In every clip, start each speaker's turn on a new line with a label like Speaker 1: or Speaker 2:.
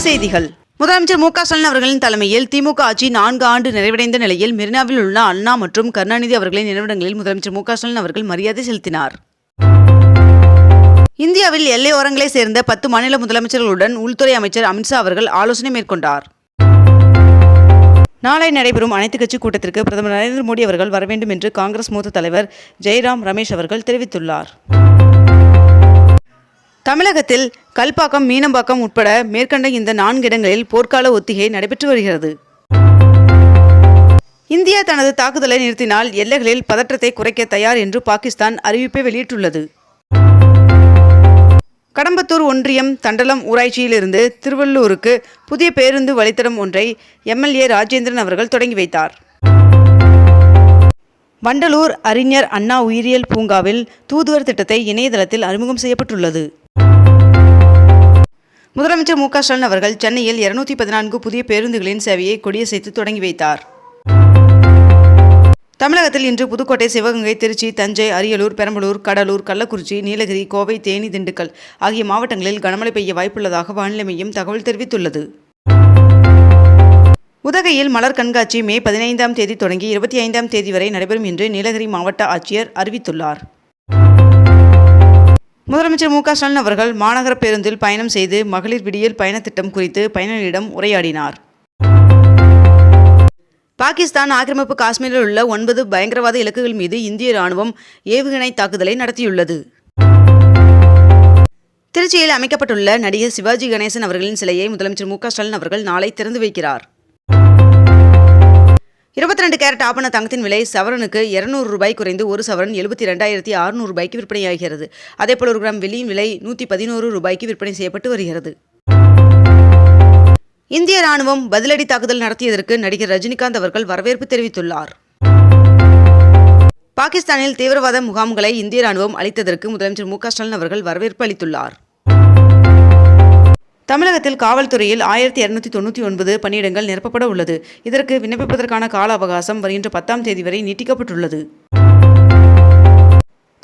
Speaker 1: செய்திகள். முதலமைச்சர் மு.க. ஸ்டாலின் அவர்களின் தலைமையில் திமுக ஆட்சி 4 ஆண்டு நிறைவடைந்த நிலையில் மெரினாவில் உள்ள அண்ணா மற்றும் கருணாநிதி அவர்களின் நினைவிடங்களில் முதலமைச்சர் மு.க. ஸ்டாலின் அவர்கள் மரியாதை செலுத்தினார். இந்தியாவில் எல்லையோரங்களை சேர்ந்த 10 மாநில முதலமைச்சர்களுடன் உள்துறை அமைச்சர் அமித்ஷா அவர்கள் ஆலோசனை மேற்கொண்டார். நாளை நடைபெறும் அனைத்துக் கட்சி கூட்டத்திற்கு பிரதமர் நரேந்திர மோடி அவர்கள் வர வேண்டும் என்று காங்கிரஸ் மூத்த தலைவர் ஜெய்ராம் ரமேஷ் அவர்கள் தெரிவித்துள்ளார். தமிழகத்தில் கல்பாக்கம், மீனம்பாக்கம் உட்பட மேற்கண்ட இந்த 4 இடங்களில் போர்க்கால ஒத்திகை நடைபெற்று வருகிறது. இந்தியா தனது தாக்குதலை நிறுத்தினால் எல்லைகளில் பதற்றத்தை குறைக்க தயார் என்று பாகிஸ்தான் அறிவிப்பை வெளியிட்டுள்ளது. கடம்பத்தூர் ஒன்றியம் தண்டலம் ஊராட்சியிலிருந்து திருவள்ளூருக்கு புதிய பேருந்து வழித்தடம் ஒன்றை எம்எல்ஏ ராஜேந்திரன் அவர்கள் தொடங்கி வைத்தார். வண்டலூர் அறிஞர் அண்ணா உயிரியல் பூங்காவில் தூதுவர் திட்டத்தை இணையதளத்தில் அறிமுகம் செய்யப்பட்டுள்ளது. முதலமைச்சர் மு.க. ஸ்டாலின் அவர்கள் சென்னையில் 214 புதிய பேருந்துகளின் சேவையை கொடியசைத்து தொடங்கி வைத்தார். தமிழகத்தில் இன்று புதுக்கோட்டை, சிவகங்கை, திருச்சி, தஞ்சை, அரியலூர், பெரம்பலூர், கடலூர், கள்ளக்குறிச்சி, நீலகிரி, கோவை, தேனி, திண்டுக்கல் ஆகிய மாவட்டங்களில் கனமழை பெய்ய வாய்ப்புள்ளதாக வானிலை மையம் தகவல் தெரிவித்துள்ளது. உதகையில் மலர் கண்காட்சி மே 15ஆம் தேதி தொடங்கி 25ஆம் தேதி வரை நடைபெறும் என்று நீலகிரி மாவட்ட ஆட்சியர் அறிவித்துள்ளார். முதலமைச்சர் மு.க. ஸ்டாலின் அவர்கள் மாநகர பேருந்தில் பயணம் செய்து மகளிர் விடியல் பயண திட்டம் குறித்து பயணிகளிடம் உரையாடினார். பாகிஸ்தான் ஆக்கிரமிப்பு காஷ்மீரில் உள்ள 9 பயங்கரவாத இலக்குகள் மீது இந்திய ராணுவம் ஏவுகணை தாக்குதலை நடத்தியுள்ளது. திருச்சியில் அமைக்கப்பட்டுள்ள நடிகர் சிவாஜி கணேசன் அவர்களின் சிலையை முதலமைச்சர் மு.க. ஸ்டாலின் அவர்கள் நாளை திறந்து வைக்கிறார். 22 கேரட் ஆபண தங்கத்தின் விலை சவரனுக்கு 200 ரூபாய் குறைந்து 1 சவரன் 72,600 ரூபாய்க்கு விற்பனையாகிறது. அதேபோல் 1 கிராம் வெள்ளியின் விலை 111 ரூபாய்க்கு விற்பனை செய்யப்பட்டு வருகிறது. இந்திய ராணுவம் பதிலடி தாக்குதல் நடத்தியதற்கு நடிகர் ரஜினிகாந்த் அவர்கள் வரவேற்பு தெரிவித்துள்ளார். பாகிஸ்தானில் தீவிரவாத முகாம்களை இந்திய ராணுவம் அளித்ததற்கு முதலமைச்சர் மு.க. ஸ்டாலின் அவர்கள் வரவேற்பு அளித்துள்ளார். தமிழகத்தில் காவல்துறையில் 1299 பணியிடங்கள் நிரப்பப்பட உள்ளது. இதற்கு விண்ணப்பிப்பதற்கான கால அவகாசம் வருகின்ற 10ஆம் தேதி வரை நீட்டிக்கப்பட்டுள்ளது.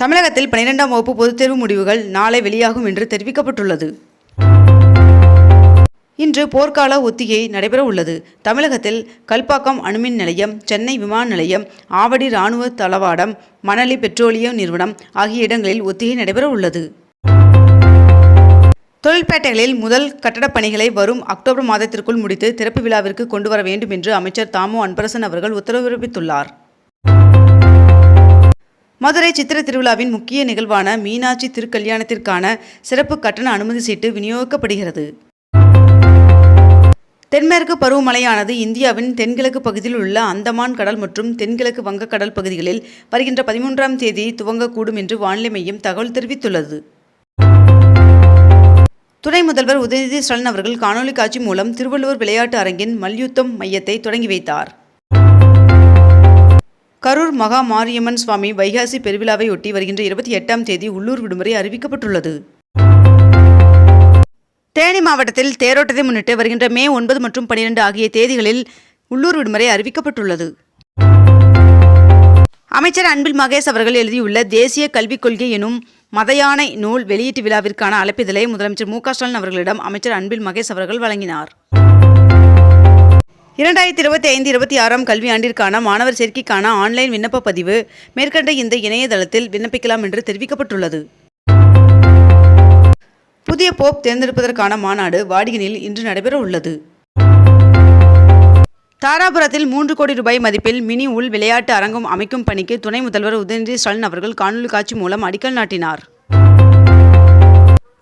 Speaker 1: தமிழகத்தில் 12ஆம் வகுப்பு பொதுத் தேர்வு முடிவுகள் நாளை வெளியாகும் என்று தெரிவிக்கப்பட்டுள்ளது. இன்று போர்க்கால ஒத்திகை நடைபெற உள்ளது. தமிழகத்தில் கல்பாக்கம் அணுமின் நிலையம், சென்னை விமான நிலையம், ஆவடி இராணுவ தளவாடம், மணலி பெட்ரோலிய நிறுவனம் ஆகிய இடங்களில் ஒத்திகை நடைபெற உள்ளது. தொழிற்பேட்டைகளில் முதல் கட்டடப் பணிகளை வரும் அக்டோபர் மாதத்திற்குள் முடித்து திறப்பு விழாவிற்கு கொண்டு வர வேண்டும் என்று அமைச்சர் தாமு அன்பரசன் அவர்கள் உத்தரவு பிறப்பித்துள்ளார். மதுரை சித்திரை திருவிழாவின் முக்கிய நிகழ்வான மீனாட்சி திருக்கல்யாணத்திற்கான சிறப்பு கட்டண அனுமதி சீட்டு விநியோகிக்கப்படுகிறது. தென்மேற்கு பருவமழையானது இந்தியாவின் தென்கிழக்கு பகுதியில் உள்ள அந்தமான் கடல் மற்றும் தென்கிழக்கு வங்கக்கடல் பகுதிகளில் வருகின்ற 13ஆம் தேதி துவங்கக்கூடும் என்று வானிலை மையம் தகவல் தெரிவித்துள்ளது. துணை முதல்வர் உதயநிதி ஸ்டாலின் அவர்கள் காணொலி காட்சி மூலம் திருவள்ளூர் விளையாட்டு அரங்கின் மல்யுத்தம் மையத்தை தொடங்கி வைத்தார். கரூர் மகா மாரியம்மன் சுவாமி வைகாசி பெருவிழாவையொட்டி வருகின்ற 28ஆம் தேதி உள்ளூர் விடுமுறை அறிவிக்கப்பட்டுள்ளது. தேனி மாவட்டத்தில் தேரோட்டத்தை முன்னிட்டு வருகின்ற மே 9 மற்றும் 12 ஆகிய தேதிகளில் உள்ளூர் விடுமுறை அறிவிக்கப்பட்டுள்ளது. அமைச்சர் அன்பில் மகேஷ் அவர்கள் எழுதியுள்ள தேசிய கல்விக் கொள்கை எனும் மதயானை நூல் வெளியீட்டு விழாவிற்கான அழைப்பிதழை முதலமைச்சர் மு.க. ஸ்டாலின் அவர்களிடம் அமைச்சர் அன்பில் மகேஷ் அவர்கள் வழங்கினார். 2025-26ஆம் கல்வியாண்டிற்கான மாணவர் சேர்க்கைக்கான ஆன்லைன் விண்ணப்ப பதிவு மேற்கண்ட இந்த இணையதளத்தில் விண்ணப்பிக்கலாம் என்று தெரிவிக்கப்பட்டுள்ளது. புதிய போப் தேர்ந்தெடுப்பதற்கான மாநாடு வாடிகனில் இன்று நடைபெற உள்ளது. தாராபுரத்தில் 3 கோடி ரூபாய் மதிப்பில் மினி உள் விளையாட்டு அரங்கம் அமைக்கும் பணிக்கு துணை முதல்வர் உதயநிதி ஸ்டாலின் அவர்கள் காணொலி காட்சி மூலம் அடிக்கல் நாட்டினார்.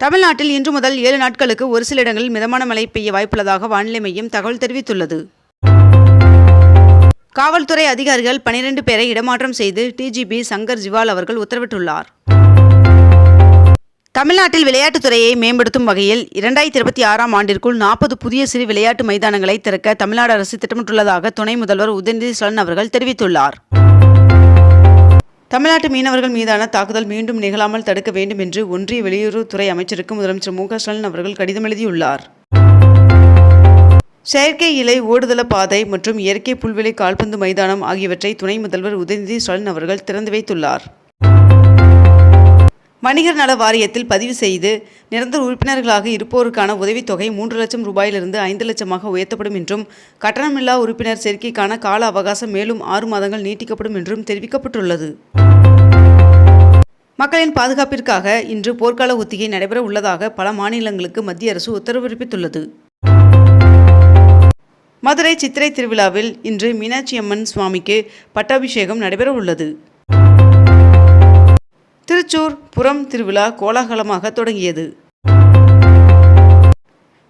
Speaker 1: தமிழ்நாட்டில் இன்று முதல் 7 நாட்களுக்கு ஒரு சில இடங்களில் மிதமான மழை பெய்ய வாய்ப்புள்ளதாக வானிலை மையம் தகவல் தெரிவித்துள்ளது. காவல்துறை அதிகாரிகள் 12 பேரை இடமாற்றம் செய்து டிஜிபி சங்கர் ஜிவால் அவர்கள் உத்தரவிட்டுள்ளார். தமிழ்நாட்டில் விளையாட்டுத்துறையை மேம்படுத்தும் வகையில் 2026ஆம் ஆண்டிற்குள் 40 புதிய சிறு விளையாட்டு மைதானங்களை திறக்க தமிழ்நாடு அரசு திட்டமிட்டுள்ளதாக துணை முதல்வர் உதயநிதி ஸ்டாலின் அவர்கள் தெரிவித்துள்ளார். தமிழ்நாட்டு மீனவர்கள் மீதான தாக்குதல் மீண்டும் நிகழாமல் தடுக்க வேண்டும் என்று ஒன்றிய வெளியுறவுத்துறை அமைச்சருக்கு முதலமைச்சர் மு.க. ஸ்டாலின் அவர்கள் கடிதம் எழுதியுள்ளார். செயற்கை இலை ஓடுதள பாதை மற்றும் இயற்கை புல்வெளி கால்பந்து மைதானம் ஆகியவற்றை துணை முதல்வர் உதயநிதி ஸ்டாலின் அவர்கள் திறந்து வைத்துள்ளார். வணிகர் நல வாரியத்தில் பதிவு செய்து நிரந்தர உறுப்பினர்களாக இருப்போருக்கான உதவித்தொகை 3 லட்சம் ரூபாயிலிருந்து 5 லட்சமாக உயர்த்தப்படும் என்றும் கட்டணமில்லா உறுப்பினர் சேர்க்கைக்கான கால அவகாசம் மேலும் 6 மாதங்கள் நீட்டிக்கப்படும் என்றும் தெரிவிக்கப்பட்டுள்ளது. மக்களின் பாதுகாப்பிற்காக இன்று போர்க்கால ஒத்திகை நடைபெற உள்ளதாக பல மாநிலங்களுக்கு மத்திய அரசு உத்தரவு பிறப்பித்துள்ளது. மதுரை சித்திரை திருவிழாவில் இன்று மீனாட்சி அம்மன் சுவாமிக்கு பட்டாபிஷேகம் நடைபெற உள்ளது. திருச்சூர் புரம் திருவிழா கோலாகலமாக தொடங்கியது.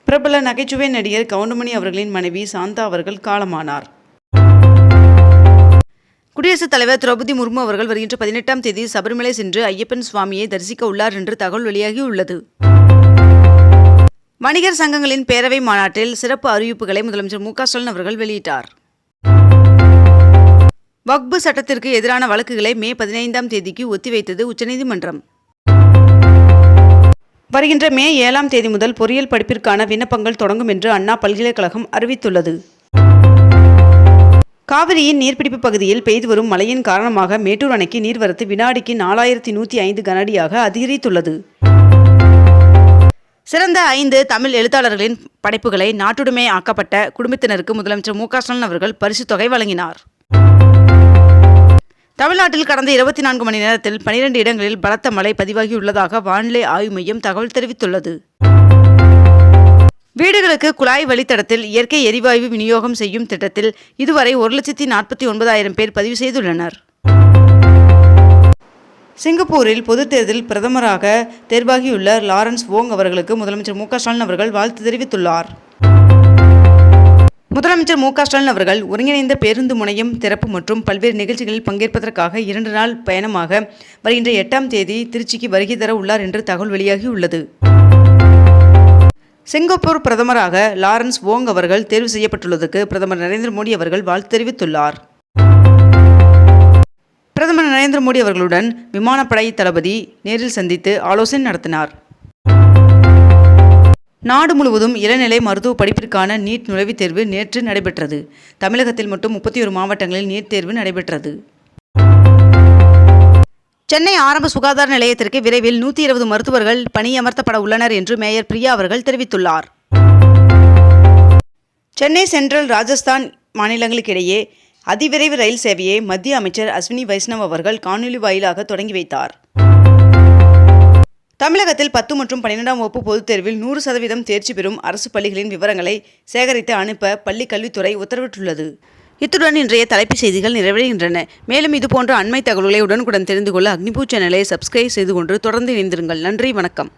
Speaker 1: பிரபல நகைச்சுவை நடிகர் கவுண்டமணி அவர்களின் மனைவி சாந்தா அவர்கள் காலமானார். குடியரசுத் தலைவர் திரௌபதி முர்மு அவர்கள் வருகின்ற 18ஆம் தேதி சபரிமலை சென்று ஐயப்பன் சுவாமியை தரிசிக்க உள்ளார் என்று தகவல் வெளியாகியுள்ளது. வணிகர் சங்கங்களின் பேரவை மாநாட்டில் சிறப்பு அறிவிப்புகளை முதலமைச்சர் மு.க.ஸ்டாலின் அவர்கள் வெளியிட்டார். வக்பு சட்டத்திற்கு எதிரான வழக்குகளை மே 15ஆம் தேதிக்கு ஒத்திவைத்தது உச்சநீதிமன்றம். வருகின்ற மே 7ஆம் தேதி முதல் பொறியியல் படிப்பிற்கான விண்ணப்பங்கள் தொடங்கும் என்று அண்ணா பல்கலைக்கழகம் அறிவித்துள்ளது. காவிரியின் நீர்பிடிப்பு பகுதியில் பெய்து வரும் மழையின் காரணமாக மேட்டூர் அணைக்கு நீர்வரத்து வினாடிக்கு 4105 கனஅடியாக அதிகரித்துள்ளது. சிறந்த 5 தமிழ் எழுத்தாளர்களின் படைப்புகளை நாட்டுடைமை ஆக்கப்பட்ட குடும்பத்தினருக்கு முதலமைச்சர் மு.க.ஸ்டாலின் அவர்கள் பரிசுத் தொகை வழங்கினார். தமிழ்நாட்டில் கடந்த 24 மணி நேரத்தில் 12 இடங்களில் பலத்த மழை பதிவாகியுள்ளதாக வானிலை ஆய்வு மையம் தகவல் தெரிவித்துள்ளது. வீடுகளுக்கு குழாய் வழித்தடத்தில் இயற்கை எரிவாயு விநியோகம் செய்யும் திட்டத்தில் இதுவரை 1,49,000 பேர் பதிவு செய்துள்ளனர். சிங்கப்பூரில் பொதுத் தேர்தலில் பிரதமராக தேர்வாகியுள்ள லாரன்ஸ் வோங் அவர்களுக்கு முதலமைச்சர் மு.க.ஸ்டாலின் அவர்கள் வாழ்த்து தெரிவித்துள்ளார். முதலமைச்சர் மு.க.ஸ்டாலின் அவர்கள் ஒருங்கிணைந்த பேருந்து முனையம் திறப்பு மற்றும் பல்வேறு நிகழ்ச்சிகளில் பங்கேற்பதற்காக 2 நாள் பயணமாக வருகின்ற 8ஆம் தேதி திருச்சிக்கு வருகை தர உள்ளார் என்று தகவல் வெளியாகியுள்ளது. சிங்கப்பூர் பிரதமராக லாரன்ஸ் வோங் அவர்கள் தேர்வு செய்யப்பட்டுள்ளதற்கு பிரதமர் நரேந்திர மோடி அவர்கள் வாழ்த்து தெரிவித்துள்ளார். பிரதமர் நரேந்திர மோடி அவர்களுடன் விமானப்படை தளபதி நேரில் சந்தித்து ஆலோசனை நடத்தினார். நாடு முழுவதும் இளநிலை மருத்துவ படிப்பிற்கான நீட் நுழைவுத் தேர்வு நேற்று நடைபெற்றது. தமிழகத்தில் மட்டும் 31 மாவட்டங்களில் நீட் தேர்வு நடைபெற்றது. சென்னை ஆரம்ப சுகாதார நிலையத்திற்கு விரைவில் 120 மருத்துவர்கள் பணியமர்த்தப்பட உள்ளனர் என்று மேயர் பிரியா அவர்கள் தெரிவித்துள்ளார். சென்னை சென்ட்ரல் ராஜஸ்தான் மாநிலங்களுக்கிடையே அதிவிரைவு ரயில் சேவையை மத்திய அமைச்சர் அஸ்வினி வைஷ்ணவ் அவர்கள் காணொலி வாயிலாக தொடங்கி வைத்தார். தமிழகத்தில் 10 மற்றும் 12ஆம் வகுப்பு பொதுத் தேர்வில் 100% தேர்ச்சி பெறும் அரசு பள்ளிகளின் விவரங்களை சேகரித்து அனுப்ப பள்ளி கல்வித்துறை உத்தரவிட்டுள்ளது. இத்துடன் இன்றைய தலைப்புச் செய்திகள் நிறைவடைகின்றன. மேலும் இதுபோன்ற அண்மை தகவல்களை உடனுக்குடன் தெரிந்து கொள்ள அக்னிபூ சேனலை சப்ஸ்கிரைப் செய்து கொண்டு தொடர்ந்து இணைந்திருங்கள். நன்றி, வணக்கம்.